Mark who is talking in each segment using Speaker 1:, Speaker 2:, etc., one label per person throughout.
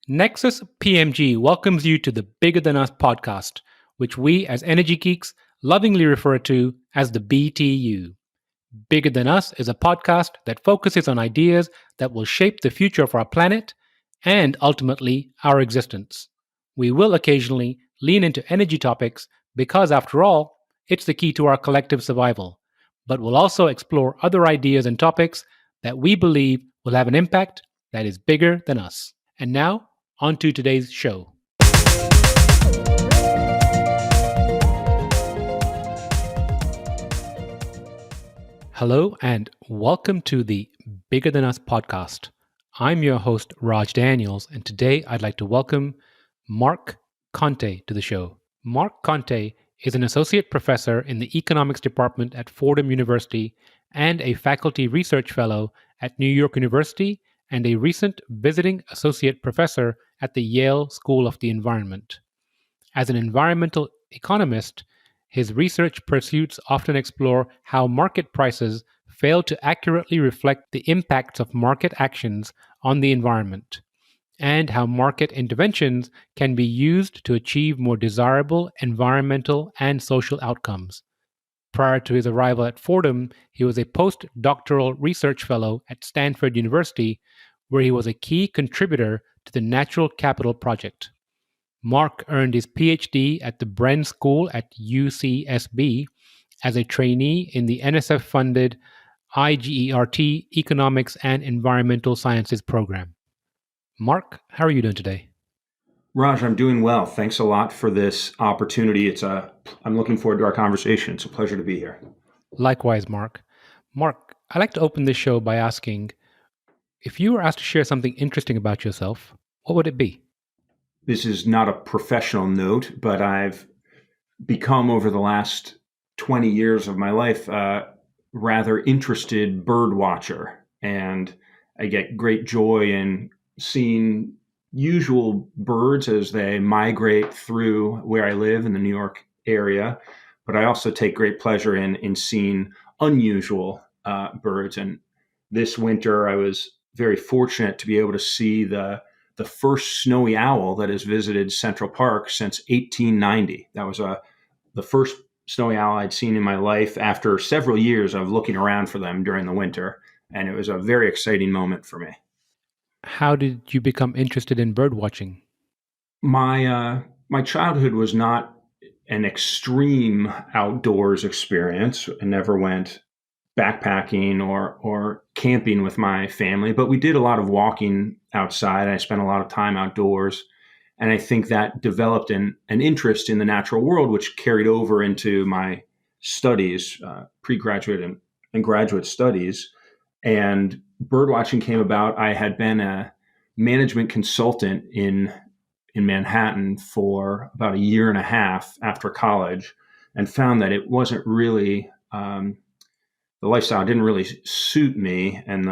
Speaker 1: Nexus PMG welcomes you to the Bigger Than Us podcast, which we as energy geeks lovingly refer to as the BTU. Bigger Than Us is a podcast that focuses on ideas that will shape the future of our planet and ultimately our existence. We will occasionally lean into energy topics because, after all, it's the key to our collective survival. But we'll also explore other ideas and topics that we believe will have an impact that is bigger than us. And now, on to today's show. Hello, and welcome to the Bigger Than Us podcast. I'm your host, Raj Daniels, and today I'd like to welcome Marc Conte to the show. Marc Conte is an associate professor in the economics department at Fordham University and a faculty research fellow at New York University and a recent visiting associate professor at the Yale School of the Environment. As an environmental economist, his research pursuits often explore how market prices fail to accurately reflect the impacts of market actions on the environment, and how market interventions can be used to achieve more desirable environmental and social outcomes. Prior to his arrival at Fordham, he was a postdoctoral research fellow at Stanford University, where he was a key contributor to the Natural Capital Project. Marc earned his PhD at the Bren School at UCSB as a trainee in the NSF-funded iGERT Economics and Environmental Sciences program. Marc, how are you doing today?
Speaker 2: Raj, I'm doing well. Thanks a lot for this opportunity. I'm looking forward to our conversation. It's a pleasure to be here.
Speaker 1: Likewise, Marc. Marc, I'd like to open this show by asking, if you were asked to share something interesting about yourself, what would it be?
Speaker 2: This is not a professional note, but I've become, over the last 20 years of my life, a rather interested bird watcher. And I get great joy in seeing usual birds as they migrate through where I live in the New York area. But I also take great pleasure in seeing unusual birds. And this winter, I was very fortunate to be able to see the first snowy owl that has visited Central Park since 1890. That was the first snowy owl I'd seen in my life after several years of looking around for them during the winter. And it was a very exciting moment for me.
Speaker 1: How did you become interested in bird watching?
Speaker 2: My childhood was not an extreme outdoors experience. I never went backpacking or camping with my family, but we did a lot of walking outside. I spent a lot of time outdoors. And I think that developed an interest in the natural world, which carried over into my studies, pre-graduate and graduate studies. And birdwatching came about. I had been a management consultant in Manhattan for about a year and a half after college, and found that it wasn't really the lifestyle didn't really suit me, and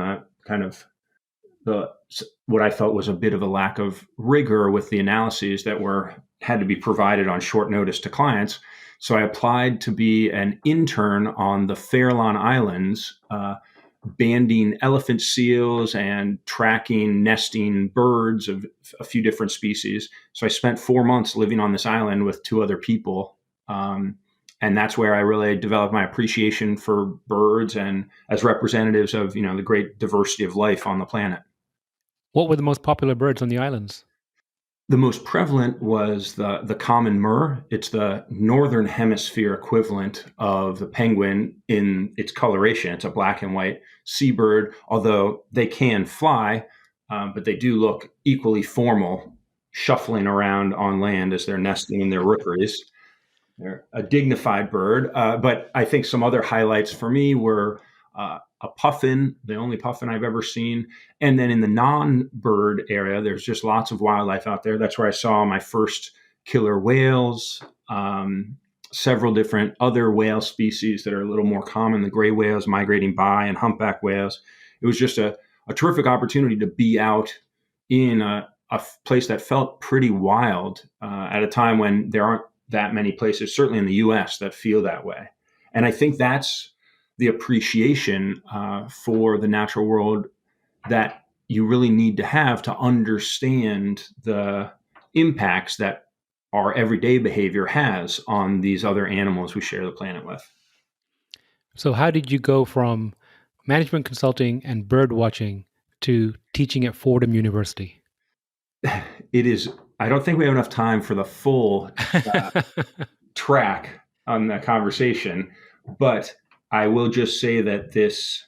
Speaker 2: what I felt was a bit of a lack of rigor with the analyses that had to be provided on short notice to clients. So I applied to be an intern on the Farallon Islands, banding elephant seals and tracking nesting birds of a few different species. So I spent 4 months living on this island with two other people. And that's where I really developed my appreciation for birds and as representatives of, the great diversity of life on the planet.
Speaker 1: What were the most popular birds on the islands?
Speaker 2: The most prevalent was the common murre. It's the northern hemisphere equivalent of the penguin in its coloration. It's a black and white seabird, although they can fly, but they do look equally formal, shuffling around on land as they're nesting in their rookeries. They're a dignified bird, but I think some other highlights for me were a puffin, the only puffin I've ever seen. And then in the non-bird area, there's just lots of wildlife out there. That's where I saw my first killer whales, several different other whale species that are a little more common, the gray whales migrating by and humpback whales. It was just a terrific opportunity to be out in a place that felt pretty wild at a time when there aren't that many places, certainly in the US, that feel that way. And I think that's the appreciation for the natural world that you really need to have to understand the impacts that our everyday behavior has on these other animals we share the planet with.
Speaker 1: So, how did you go from management consulting and bird watching to teaching at Fordham University?
Speaker 2: It is, I don't think we have enough time for the full track on the conversation, but I will just say that this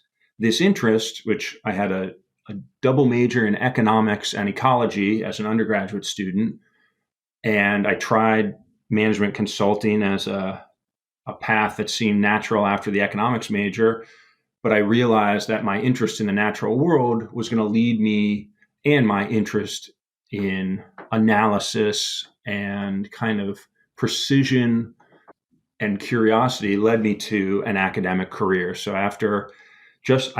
Speaker 2: interest, which I had a double major in economics and ecology as an undergraduate student, and I tried management consulting as a path that seemed natural after the economics major. But I realized that my interest in the natural world was going to lead me, and my interest in analysis and kind of precision and curiosity led me to an academic career. So I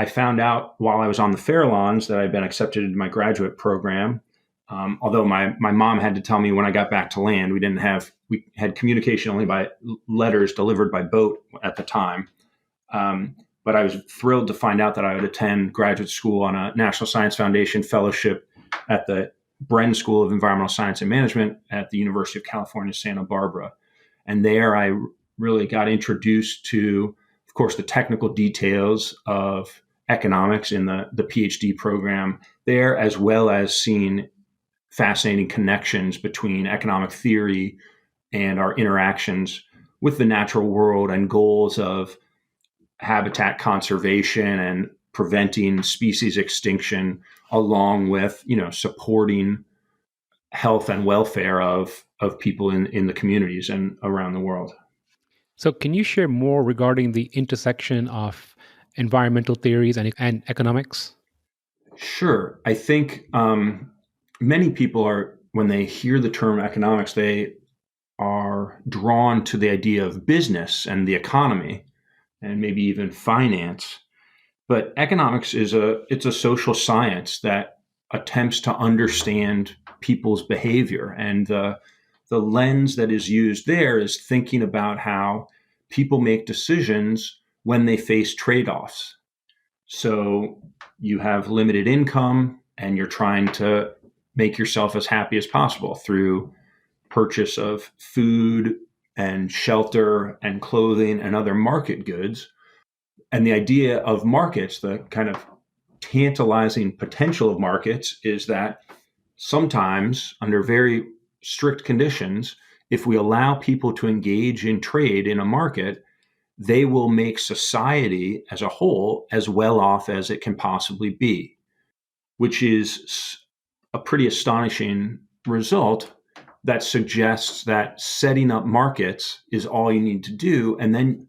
Speaker 2: found out while I was on the Farallons that I'd been accepted into my graduate program. Although my mom had to tell me when I got back to land, we had communication only by letters delivered by boat at the time. But I was thrilled to find out that I would attend graduate school on a National Science Foundation fellowship at the Bren School of Environmental Science and Management at the University of California, Santa Barbara. And there I really got introduced to, of course, the technical details of economics in the PhD program there, as well as seeing fascinating connections between economic theory and our interactions with the natural world and goals of habitat conservation and preventing species extinction, along with supporting health and welfare of people in the communities and around the world.
Speaker 1: So, can you share more regarding the intersection of environmental theories and economics?
Speaker 2: Sure. I think many people are, when they hear the term economics, they are drawn to the idea of business and the economy and maybe even finance. But economics it's a social science that attempts to understand people's behavior, and the lens that is used there is thinking about how people make decisions when they face trade-offs. So you have limited income and you're trying to make yourself as happy as possible through purchase of food and shelter and clothing and other market goods. And the idea of markets, the kind of tantalizing potential of markets, is that sometimes, under very strict conditions, if we allow people to engage in trade in a market, they will make society as a whole as well off as it can possibly be, which is a pretty astonishing result that suggests that setting up markets is all you need to do. And then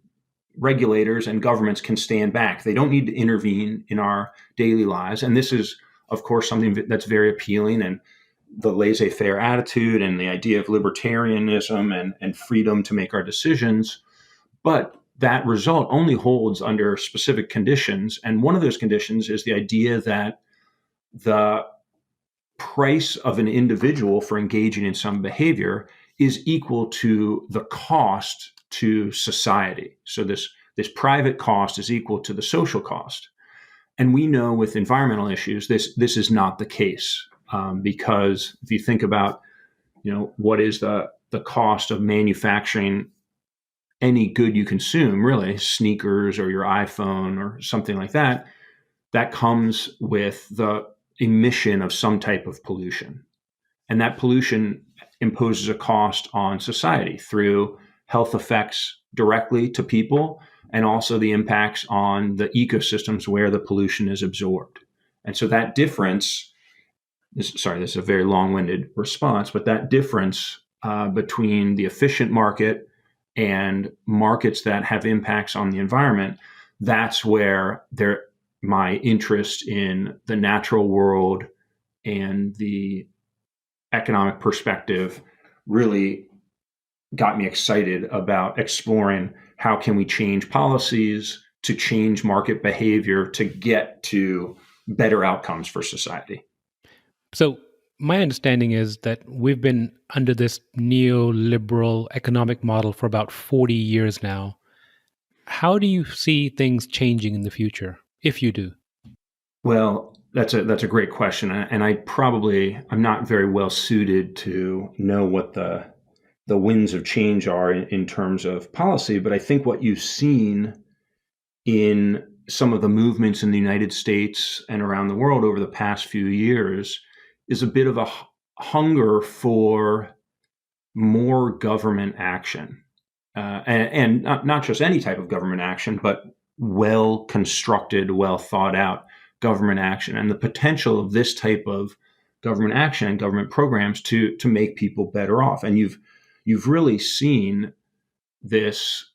Speaker 2: regulators and governments can stand back. They don't need to intervene in our daily lives. And this is, of course, something that's very appealing. And the laissez-faire attitude and the idea of libertarianism and freedom to make our decisions. But that result only holds under specific conditions. And one of those conditions is the idea that the price of an individual for engaging in some behavior is equal to the cost to society. So this private cost is equal to the social cost. And we know with environmental issues, this is not the case, because if you think about, what is the cost of manufacturing any good you consume, really, sneakers or your iPhone or something like that, that comes with the emission of some type of pollution. And that pollution imposes a cost on society through health effects directly to people, and also the impacts on the ecosystems where the pollution is absorbed. And so that difference, this is a very long-winded response, but that difference between the efficient market and markets that have impacts on the environment, that's where my interest in the natural world and the economic perspective really got me excited about exploring how can we change policies to change market behavior to get to better outcomes for society.
Speaker 1: So, my understanding is that we've been under this neoliberal economic model for about 40 years now. How do you see things changing in the future, if you do?
Speaker 2: Well, That's a great question, and I'm not very well suited to know what the winds of change are in terms of policy. But I think what you've seen in some of the movements in the United States and around the world over the past few years is a bit of a hunger for more government action, and not just any type of government action, but well constructed, well thought out government action, and the potential of this type of government action and government programs to make people better off. And you've really seen this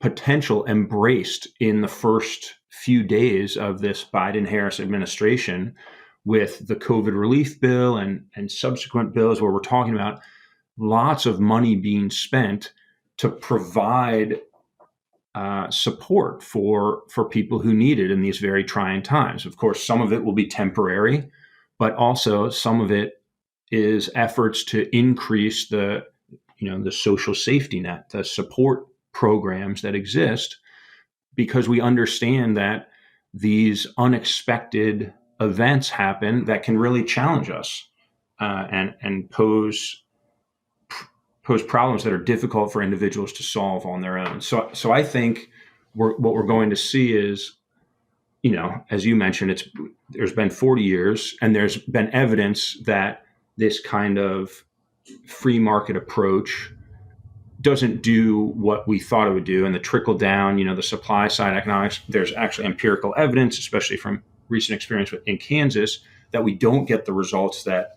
Speaker 2: potential embraced in the first few days of this Biden-Harris administration with the COVID relief bill and subsequent bills, where we're talking about lots of money being spent to provide support for people who need it in these very trying times. Of course, some of it will be temporary, but also some of it is efforts to increase the social safety net, the support programs that exist, because we understand that these unexpected events happen that can really challenge us, and pose problems that are difficult for individuals to solve on their own. So I think what we're going to see is, as you mentioned, there's been 40 years, and there's been evidence that this kind of free market approach doesn't do what we thought it would do. And the trickle down, the supply side economics, there's actually empirical evidence, especially from recent experience in Kansas, that we don't get the results that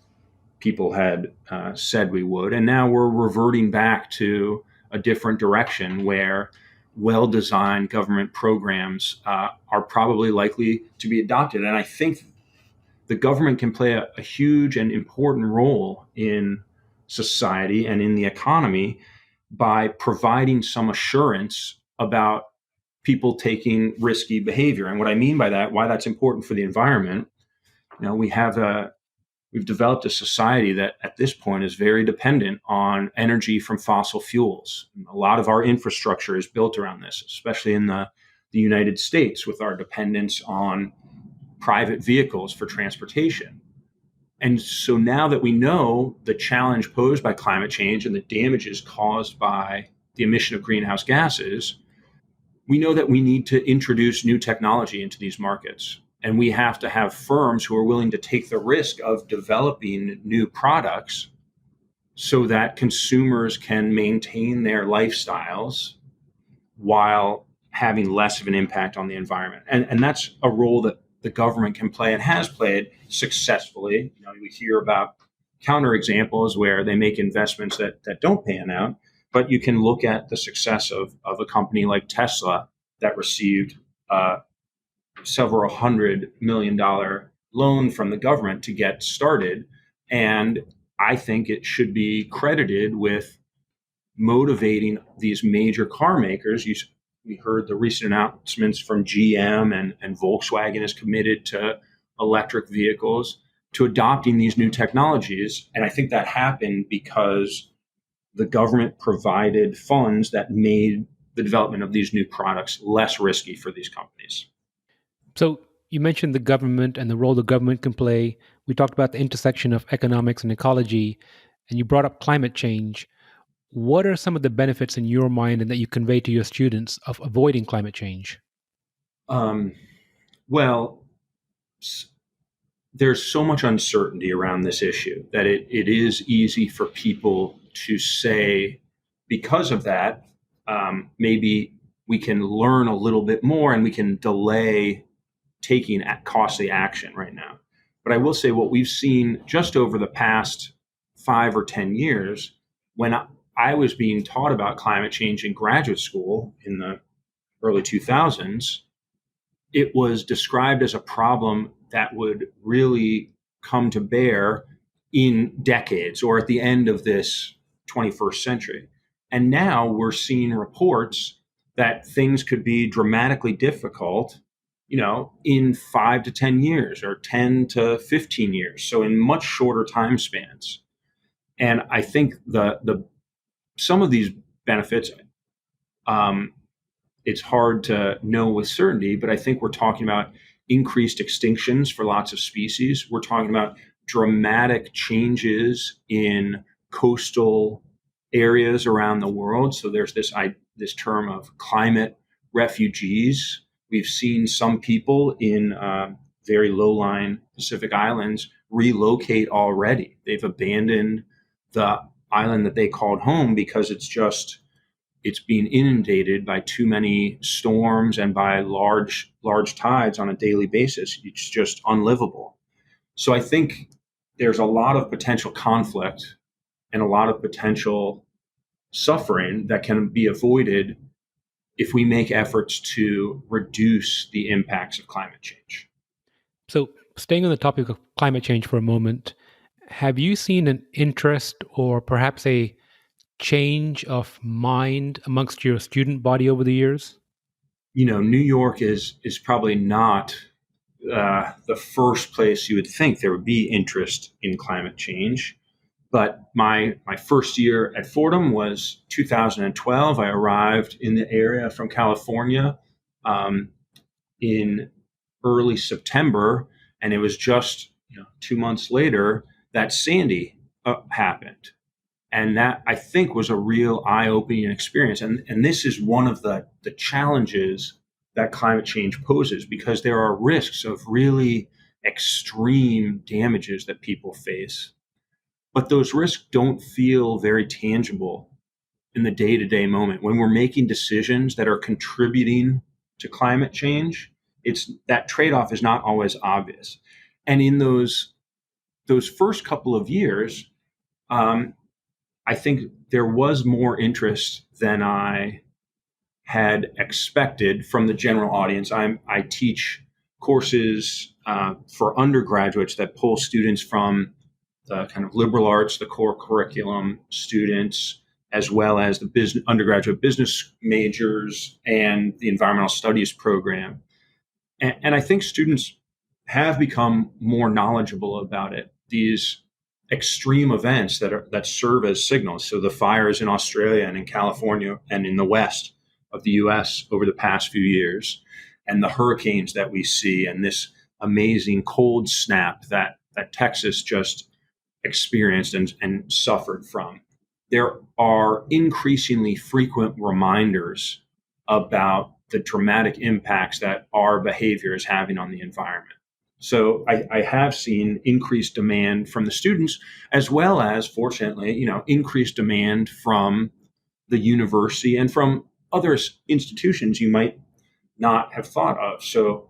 Speaker 2: people had said we would. And now we're reverting back to a different direction where well-designed government programs are probably likely to be adopted. And I think the government can play a huge and important role in society and in the economy by providing some assurance about people taking risky behavior. And what I mean by that, why that's important for the environment, we've developed a society that at this point is very dependent on energy from fossil fuels. A lot of our infrastructure is built around this, especially in the United States, with our dependence on private vehicles for transportation. And so now that we know the challenge posed by climate change and the damages caused by the emission of greenhouse gases, we know that we need to introduce new technology into these markets. And we have to have firms who are willing to take the risk of developing new products so that consumers can maintain their lifestyles while having less of an impact on the environment. And that's a role that the government can play and has played successfully. We hear about counterexamples where they make investments that don't pan out, but you can look at the success of a company like Tesla that received several $100 million loan from the government to get started. And I think it should be credited with motivating these major car makers. We heard the recent announcements from GM, and Volkswagen is committed to electric vehicles, to adopting these new technologies. And I think that happened because the government provided funds that made the development of these new products less risky for these companies.
Speaker 1: So you mentioned the government and the role the government can play. We talked about the intersection of economics and ecology, and you brought up climate change. What are some of the benefits in your mind and that you convey to your students of avoiding climate change?
Speaker 2: Well, there's so much uncertainty around this issue that it is easy for people to say, because of that, maybe we can learn a little bit more and we can delay taking costly action right now. But I will say what we've seen just over the past 5 or 10 years, when I was being taught about climate change in graduate school in the early 2000s, it was described as a problem that would really come to bear in decades or at the end of this 21st century. And now we're seeing reports that things could be dramatically difficult, in 5 to 10 years or 10 to 15 years. So in much shorter time spans. And I think some of these benefits, it's hard to know with certainty, but I think we're talking about increased extinctions for lots of species. We're talking about dramatic changes in coastal areas around the world. So there's this term of climate refugees. We've seen some people in very low-lying Pacific islands relocate already. They've abandoned the island that they called home because it's being inundated by too many storms and by large tides on a daily basis. It's just unlivable. So I think there's a lot of potential conflict and a lot of potential suffering that can be avoided if we make efforts to reduce the impacts of climate change.
Speaker 1: So, staying on the topic of climate change for a moment, have you seen an interest or perhaps a change of mind amongst your student body over the years?
Speaker 2: New York is probably not the first place you would think there would be interest in climate change. But my first year at Fordham was 2012. I arrived in the area from California in early September, and it was just 2 months later that Sandy happened. And that, I think, was a real eye-opening experience. And this is one of the challenges that climate change poses, because there are risks of really extreme damages that people face. But those risks don't feel very tangible in the day-to-day moment. When we're making decisions that are contributing to climate change, it's that trade-off is not always obvious. And in those first couple of years, I think there was more interest than I had expected from the general audience. I teach courses for undergraduates that pull students from the kind of liberal arts, the core curriculum students, as well as the undergraduate business majors and the environmental studies program. And I think students have become more knowledgeable about it. These extreme events that serve as signals. So the fires in Australia and in California and in the west of the U.S. over the past few years, and the hurricanes that we see, and this amazing cold snap that Texas just experienced and suffered from. There are increasingly frequent reminders about the dramatic impacts that our behavior is having on the environment. So I have seen increased demand from the students, as well as, fortunately, increased demand from the university and from other institutions you might not have thought of. So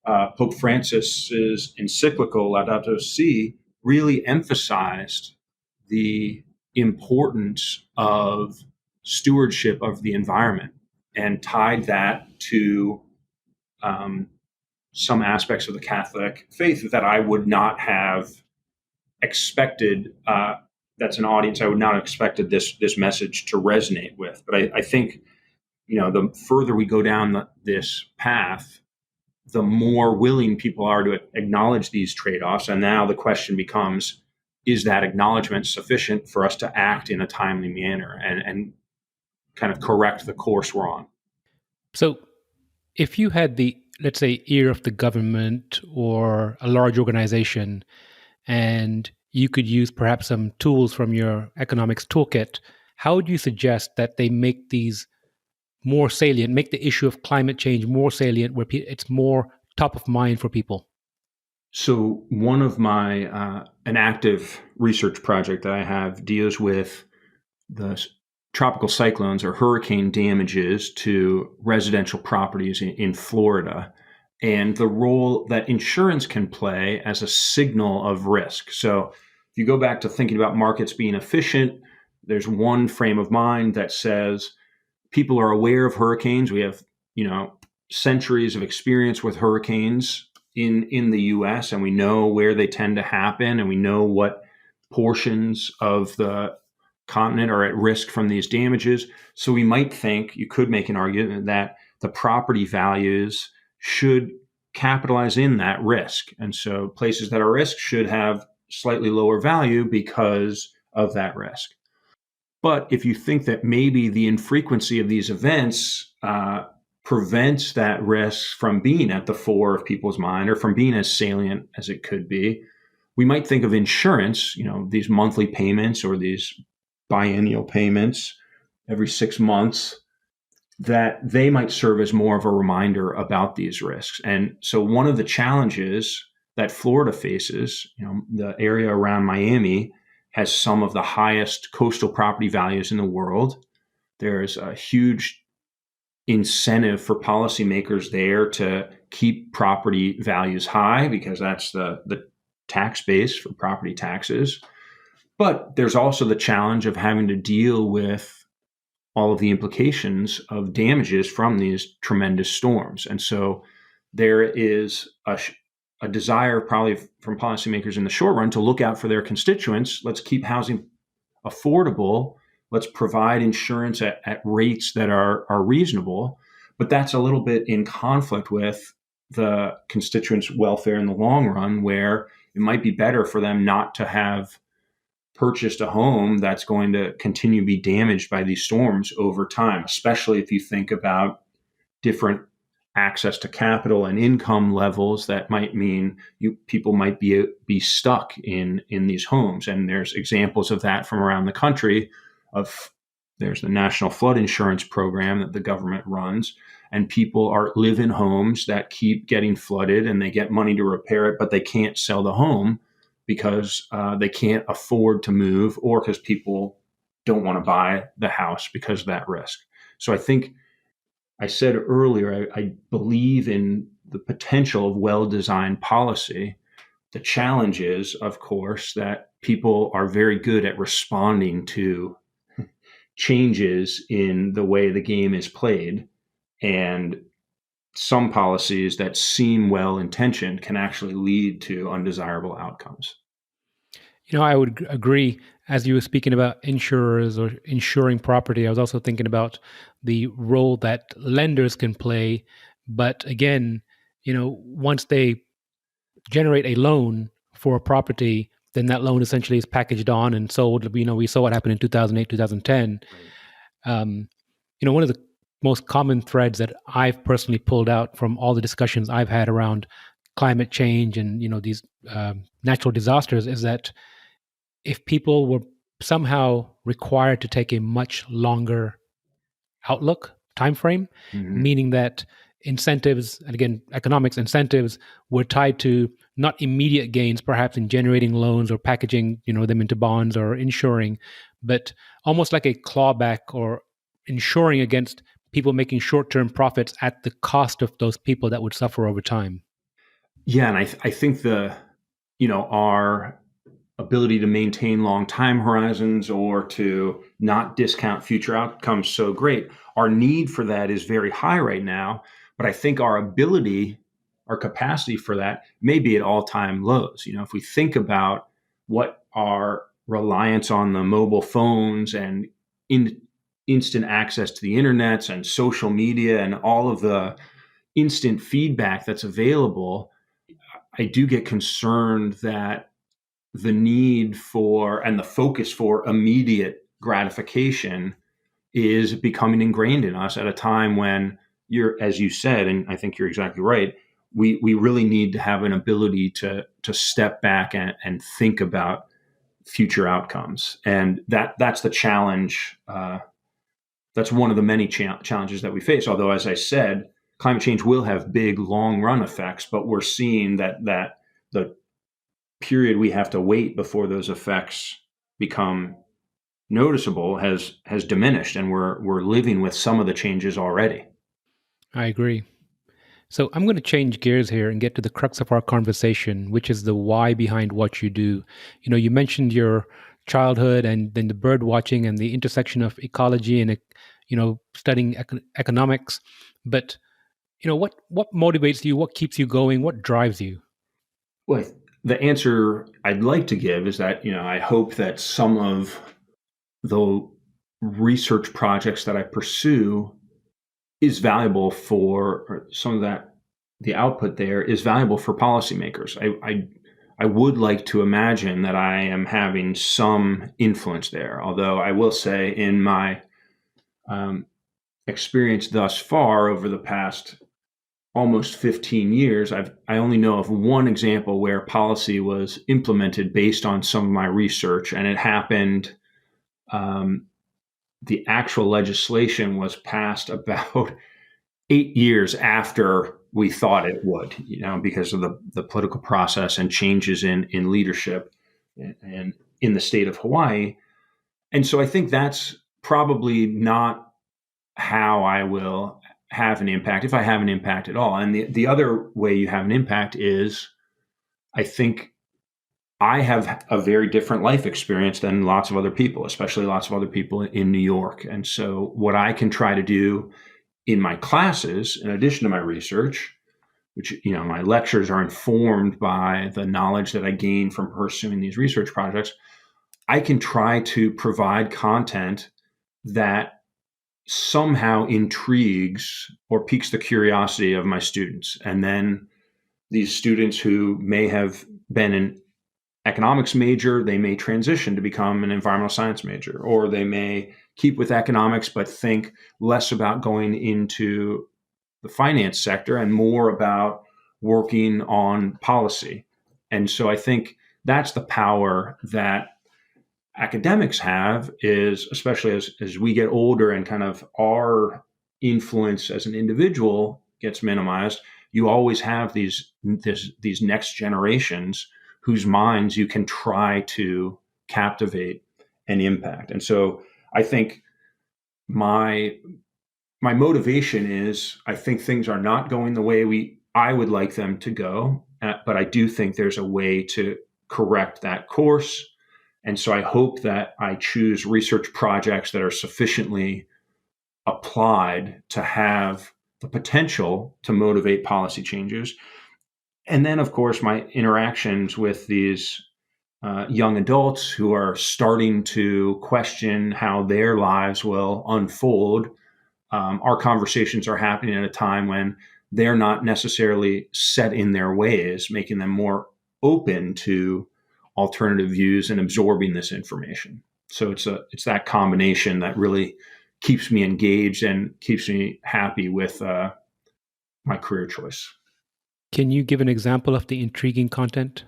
Speaker 2: Pope Francis's encyclical Laudato Si really emphasized the importance of stewardship of the environment and tied that to some aspects of the Catholic faith that I would not have expected. That's an audience I would not have expected this message to resonate with. But I think, the further we go down this path, the more willing people are to acknowledge these trade-offs. And now the question becomes, is that acknowledgement sufficient for us to act in a timely manner and kind of correct the course we're on?
Speaker 1: So, if you had the, let's say, ear of the government or a large organization, and you could use perhaps some tools from your economics toolkit, how would you suggest that they make these more salient, make the issue of climate change more salient, where it's more top of mind for people?
Speaker 2: So one of my, an active research project that I have deals with the tropical cyclones or hurricane damages to residential properties in Florida, and the role that insurance can play as a signal of risk. So if you go back to thinking about markets being efficient, there's one frame of mind that says people are aware of hurricanes. We have, centuries of experience with hurricanes in the US, and we know where they tend to happen, and we know what portions of the continent are at risk from these damages. So we might think, you could make an argument that the property values should capitalize in that risk. And so places that are risk should have slightly lower value because of that risk. But if you think that maybe the infrequency of these events prevents that risk from being at the fore of people's mind or from being as salient as it could be. We might think of insurance, these monthly payments or these biennial payments every 6 months, that they might serve as more of a reminder about these risks. And so one of the challenges that Florida faces, the area around Miami has some of the highest coastal property values in the world. There's a huge incentive for policymakers there to keep property values high because that's the tax base for property taxes. But there's also the challenge of having to deal with all of the implications of damages from these tremendous storms. And so there is a desire probably from policymakers in the short run to look out for their constituents. Let's keep housing affordable. Let's provide insurance at rates that are reasonable. But that's a little bit in conflict with the constituents' welfare in the long run, where it might be better for them not to have purchased a home that's going to continue to be damaged by these storms over time, especially if you think about different access to capital and income levels. That might mean people might be stuck in these homes. And there's examples of that from around the country. There's the National Flood Insurance Program that the government runs, and people live in homes that keep getting flooded, and they get money to repair it, but they can't sell the home because they can't afford to move, or because people don't want to buy the house because of that risk. So I think I said earlier, I believe in the potential of well-designed policy. The challenge is, of course, that people are very good at responding to changes in the way the game is played. And some policies that seem well-intentioned can actually lead to undesirable outcomes.
Speaker 1: I would agree. As you were speaking about insurers or insuring property, I was also thinking about the role that lenders can play. But again, once they generate a loan for a property, then that loan essentially is packaged on and sold. We saw what happened in 2008, 2010. One of the most common threads that I've personally pulled out from all the discussions I've had around climate change and these natural disasters is that if people were somehow required to take a much longer outlook time frame, meaning that incentives, and again, economics incentives, were tied to not immediate gains, perhaps in generating loans or packaging, them into bonds or insuring, but almost like a clawback or insuring against people making short-term profits at the cost of those people that would suffer over time.
Speaker 2: Yeah, and I think our ability to maintain long time horizons or to not discount future outcomes so great. Our need for that is very high right now, but I think our capacity for that may be at all-time lows. If we think about what our reliance on the mobile phones and instant access to the internet and social media and all of the instant feedback that's available, I do get concerned that the need for and the focus for immediate gratification is becoming ingrained in us at a time when as you said, and I think you're exactly right, we really need to have an ability to step back and think about future outcomes. And that's the challenge. That's one of the many challenges that we face. Although, as I said, climate change will have big long run effects, but we're seeing that the period we have to wait before those effects become noticeable has diminished, and we're living with some of the changes already.
Speaker 1: I agree. So I'm going to change gears here and get to the crux of our conversation, which is the why behind what you do. You mentioned your childhood and then the bird watching and the intersection of ecology and studying economics, but what motivates you? What keeps you going? What drives you?
Speaker 2: Well, the answer I'd like to give is that, I hope that some of the research projects that I pursue is valuable or some of that, the output there is valuable for policymakers. I would like to imagine that I am having some influence there, although I will say in my experience thus far over the past almost 15 years, I only know of one example where policy was implemented based on some of my research, and it happened. The actual legislation was passed about 8 years after we thought it would, because of the political process and changes in leadership and in the state of Hawaii. And so I think that's probably not how I will have an impact, if I have an impact at all. And the other way you have an impact is, I think I have a very different life experience than lots of other people, especially lots of other people in New York. And so what I can try to do in my classes, in addition to my research, which, my lectures are informed by the knowledge that I gain from pursuing these research projects, I can try to provide content that somehow intrigues or piques the curiosity of my students. And then these students who may have been an economics major, they may transition to become an environmental science major, or they may keep with economics but think less about going into the finance sector and more about working on policy. And so I think that's the power that academics have, is especially as we get older and kind of our influence as an individual gets minimized, you always have these next generations whose minds you can try to captivate and impact. And so I think my motivation is, I think things are not going the way I would like them to go, but I do think there's a way to correct that course. And so I hope that I choose research projects that are sufficiently applied to have the potential to motivate policy changes. And then, of course, my interactions with these young adults who are starting to question how their lives will unfold. Our conversations are happening at a time when they're not necessarily set in their ways, making them more open to alternative views and absorbing this information. So it's that combination that really keeps me engaged and keeps me happy with my career choice.
Speaker 1: Can you give an example of the intriguing content?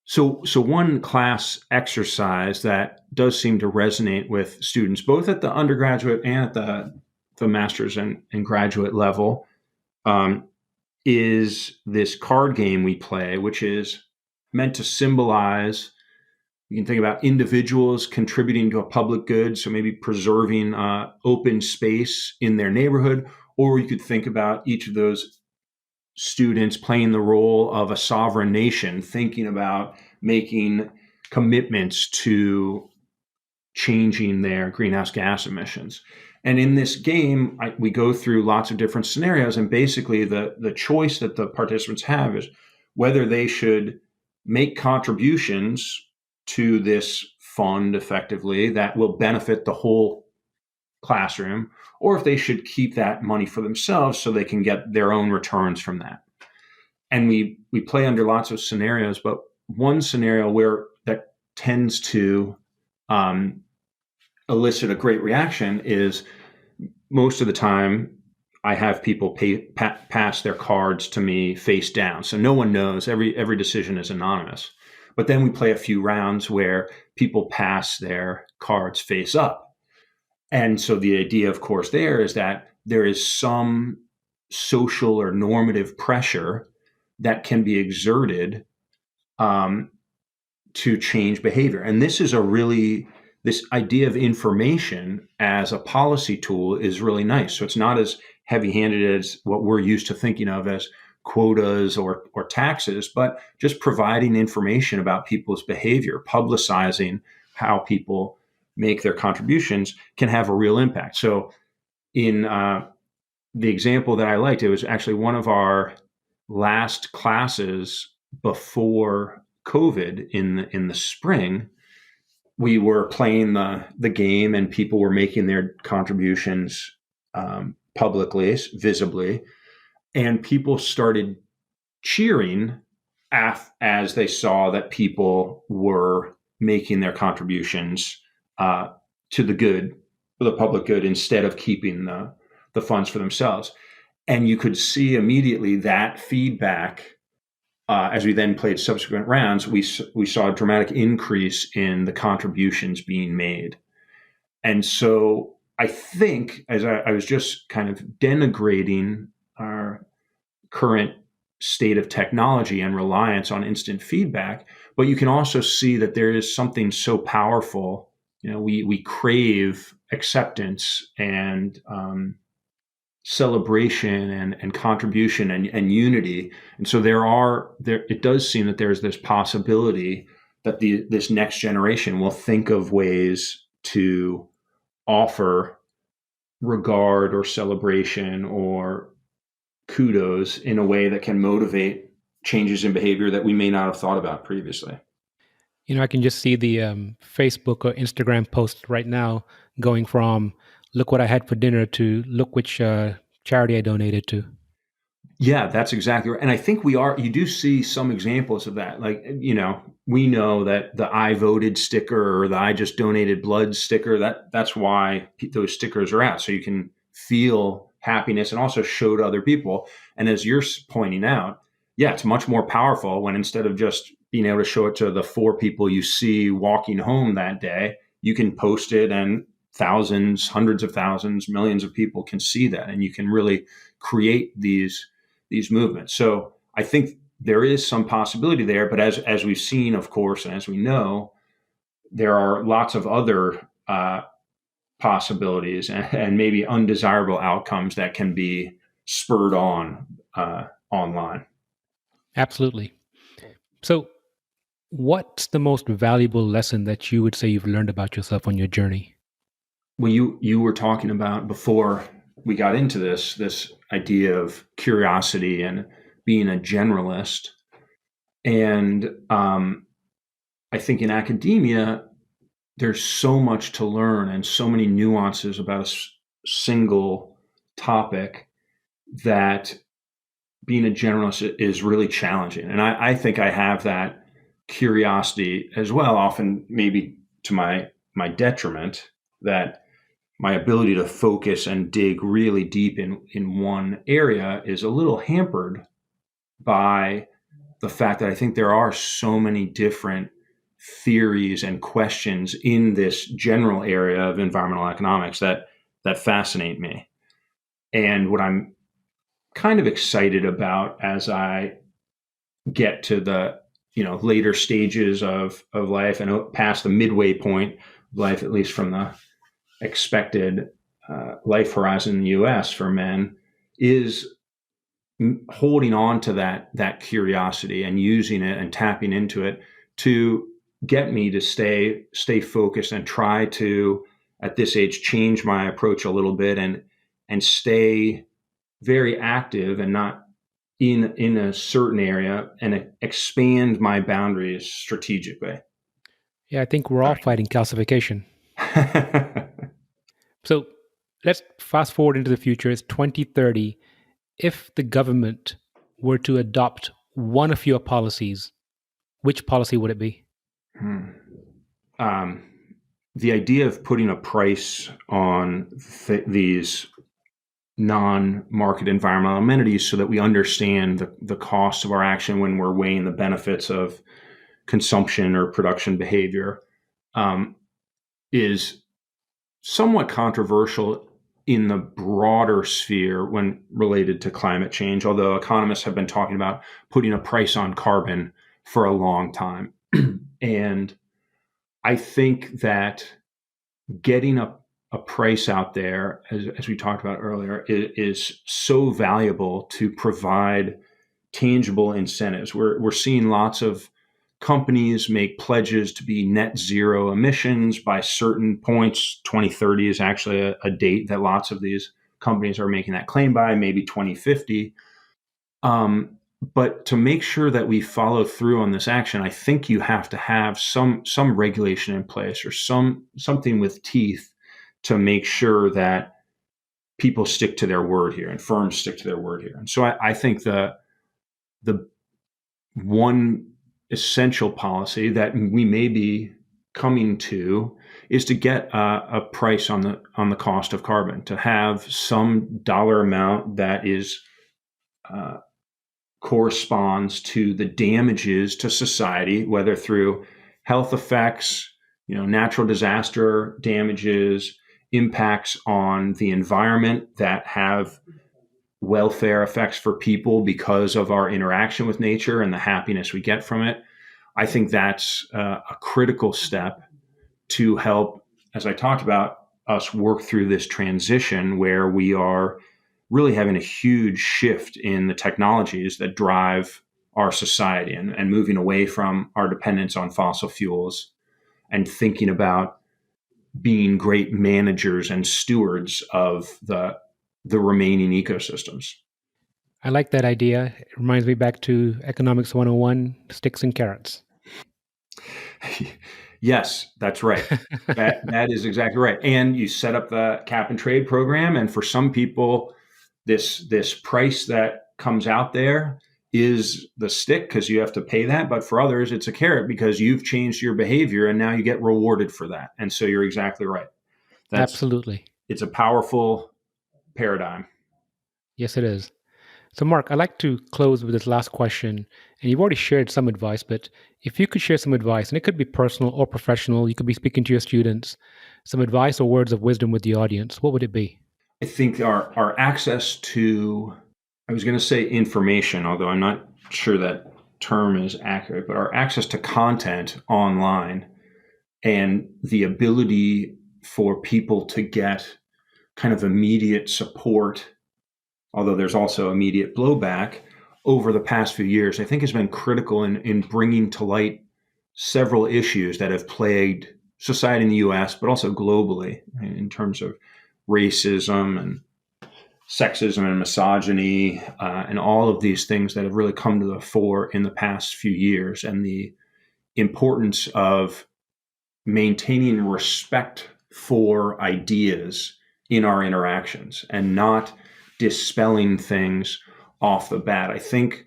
Speaker 2: So one class exercise that does seem to resonate with students, both at the undergraduate and at the master's and graduate level, is this card game we play, which is meant to symbolize, you can think about individuals contributing to a public good, so maybe preserving open space in their neighborhood, or you could think about each of those students playing the role of a sovereign nation, thinking about making commitments to changing their greenhouse gas emissions. And in this game, we go through lots of different scenarios, and basically the choice that the participants have is whether they should make contributions to this fund effectively that will benefit the whole classroom, or if they should keep that money for themselves so they can get their own returns from that. And we play under lots of scenarios, but one scenario where that tends to elicit a great reaction is, most of the time I have people pass their cards to me face down, so no one knows. Every decision is anonymous. But then we play a few rounds where people pass their cards face up. And so the idea, of course, there is that there is some social or normative pressure that can be exerted to change behavior. And this idea of information as a policy tool is really nice. So it's not as heavy-handed as what we're used to thinking of as quotas or taxes, but just providing information about people's behavior, publicizing how people make their contributions can have a real impact. So in the example that I liked, it was actually one of our last classes before COVID in the spring. We were playing the game, and people were making their contributions publicly, visibly, and people started cheering as they saw that people were making their contributions to the good, the public good, instead of keeping the funds for themselves. And you could see immediately that feedback. As we then played subsequent rounds, we saw a dramatic increase in the contributions being made. And so I think, as I was just kind of denigrating our current state of technology and reliance on instant feedback, but you can also see that there is something so powerful. We crave acceptance and celebration and contribution and unity. And so it does seem that there's this possibility that this next generation will think of ways to offer regard or celebration or kudos in a way that can motivate changes in behavior that we may not have thought about previously.
Speaker 1: I can just see the Facebook or Instagram post right now going from "look what I had for dinner" to "look which charity I donated to."
Speaker 2: Yeah, that's exactly right. And I think you do see some examples of that. Like, we know that the "I voted" sticker or the "I just donated blood" sticker, that's why those stickers are out. So you can feel happiness and also show to other people. And as you're pointing out, yeah, it's much more powerful when, instead of just being able to show it to the 4 people you see walking home that day, you can post it and thousands, hundreds of thousands, millions of people can see that. And you can really create these movements. So I think there is some possibility there, but as we've seen, of course, and as we know, there are lots of other possibilities and maybe undesirable outcomes that can be spurred on online.
Speaker 1: Absolutely. So, what's the most valuable lesson that you would say you've learned about yourself on your journey?
Speaker 2: Well, you were talking about, before we got into this idea of curiosity and being a generalist. And I think in academia, there's so much to learn and so many nuances about a single topic that being a generalist is really challenging. And I think I have that curiosity as well, often maybe to my detriment, that my ability to focus and dig really deep in one area is a little hampered by the fact that I think there are so many different theories and questions in this general area of environmental economics that fascinate me. And what I'm kind of excited about as I get to the later stages of life and past the midway point of life, at least from the expected life horizon in the U.S. for men, is holding on to that curiosity and using it and tapping into it to get me to stay focused and try to, at this age, change my approach a little bit and stay very active and not in a certain area, and expand my boundaries strategically.
Speaker 1: Yeah, I think we're all fighting calcification. So let's fast forward into the future. It's 2030. If the government were to adopt one of your policies, which policy would it be?
Speaker 2: The idea of putting a price on these non-market environmental amenities so that we understand the cost of our action when we're weighing the benefits of consumption or production behavior is somewhat controversial in the broader sphere when related to climate change, although economists have been talking about putting a price on carbon for a long time. And I think that getting a price out there, as we talked about earlier, is so valuable to provide tangible incentives. We're seeing lots of companies make pledges to be net zero emissions by certain points. 2030 is actually a date that lots of these companies are making that claim by, maybe 2050. But to make sure that we follow through on this action, I think you have to have some regulation in place or something with teeth to make sure that people stick to their word here and firms stick to their word here. And so I think the one essential policy that we may be coming to is to get a price on the cost of carbon, to have some dollar amount that is corresponds to the damages to society, whether through health effects, natural disaster damages, impacts on the environment that have welfare effects for people because of our interaction with nature and the happiness we get from it. I think that's a critical step to help, as I talked about, us work through this transition where we are really having a huge shift in the technologies that drive our society and moving away from our dependence on fossil fuels and thinking about being great managers and stewards of the remaining ecosystems.
Speaker 1: I like that idea. It reminds me back to Economics 101, sticks and carrots.
Speaker 2: Yes, that's right. That is exactly right. And you set up the cap and trade program, and for some people, this price that comes out there is the stick because you have to pay that. But for others, it's a carrot because you've changed your behavior and now you get rewarded for that. And so you're exactly right.
Speaker 1: Absolutely.
Speaker 2: It's a powerful paradigm.
Speaker 1: Yes, it is. So, Mark, I'd like to close with this last question. And you've already shared some advice, but if you could share some advice, and it could be personal or professional, you could be speaking to your students, some advice or words of wisdom with the audience, what would it be?
Speaker 2: I think our access to, I was going to say information, although I'm not sure that term is accurate, but our access to content online and the ability for people to get kind of immediate support, although there's also immediate blowback over the past few years, I think has been critical in bringing to light several issues that have plagued society in the US, but also globally in terms of racism and sexism and misogyny and all of these things that have really come to the fore in the past few years, and the importance of maintaining respect for ideas in our interactions and not dispelling things off the bat. I think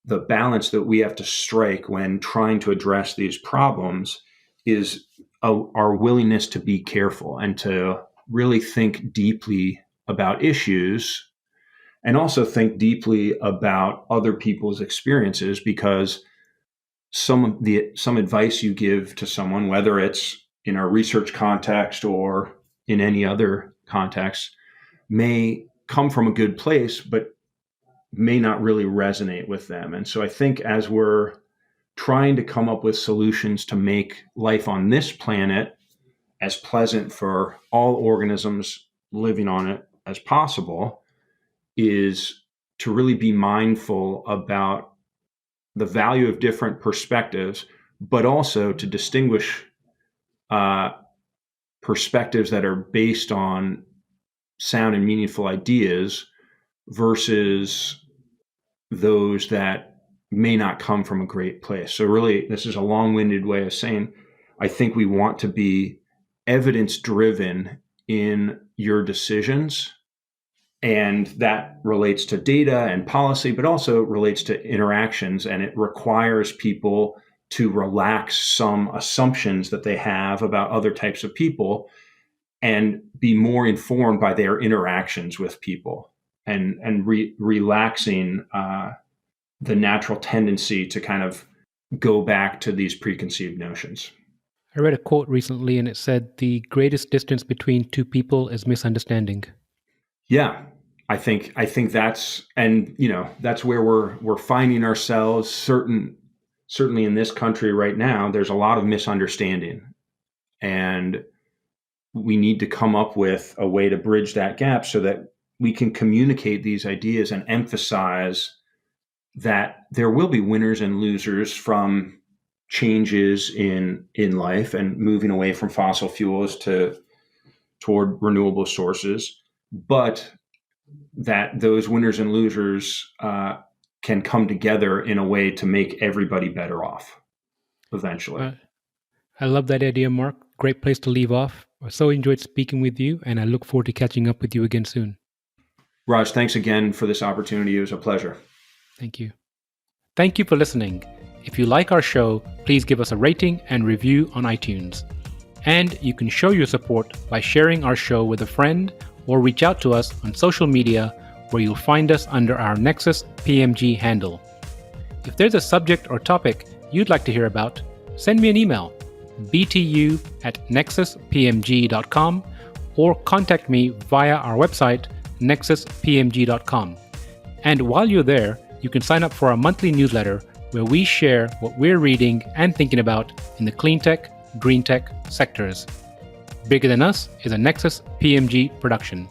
Speaker 2: the balance that we have to strike when trying to address these problems is our willingness to be careful and to really think deeply about issues and also think deeply about other people's experiences, because some advice you give to someone, whether it's in a research context or in any other context, may come from a good place, but may not really resonate with them. And so I think as we're trying to come up with solutions to make life on this planet as pleasant for all organisms living on it as possible, is to really be mindful about the value of different perspectives, but also to distinguish perspectives that are based on sound and meaningful ideas versus those that may not come from a great place. So really, this is a long-winded way of saying, I think we want to be evidence-driven in your decisions. And that relates to data and policy, but also relates to interactions. And it requires people to relax some assumptions that they have about other types of people and be more informed by their interactions with people, and relaxing the natural tendency to kind of go back to these preconceived notions.
Speaker 1: I read a quote recently and it said, the greatest distance between two people is misunderstanding.
Speaker 2: Yeah, I think that's, and that's where we're finding ourselves. Certainly in this country right now, there's a lot of misunderstanding, and we need to come up with a way to bridge that gap so that we can communicate these ideas and emphasize that there will be winners and losers from changes in life and moving away from fossil fuels toward renewable sources, but that those winners and losers can come together in a way to make everybody better off eventually.
Speaker 1: I love that idea, Mark. Great place to leave off. I so enjoyed speaking with you, and I look forward to catching up with you again soon.
Speaker 2: Raj, thanks again for this opportunity. It was a pleasure.
Speaker 1: Thank you. Thank you for listening. If you like our show, please give us a rating and review on iTunes. And you can show your support by sharing our show with a friend or reach out to us on social media where you'll find us under our Nexus PMG handle. If there's a subject or topic you'd like to hear about, send me an email, btu@nexuspmg.com, or contact me via our website, nexuspmg.com. And while you're there, you can sign up for our monthly newsletter where we share what we're reading and thinking about in the clean tech, green tech sectors. Bigger Than Us is a Nexus PMG production.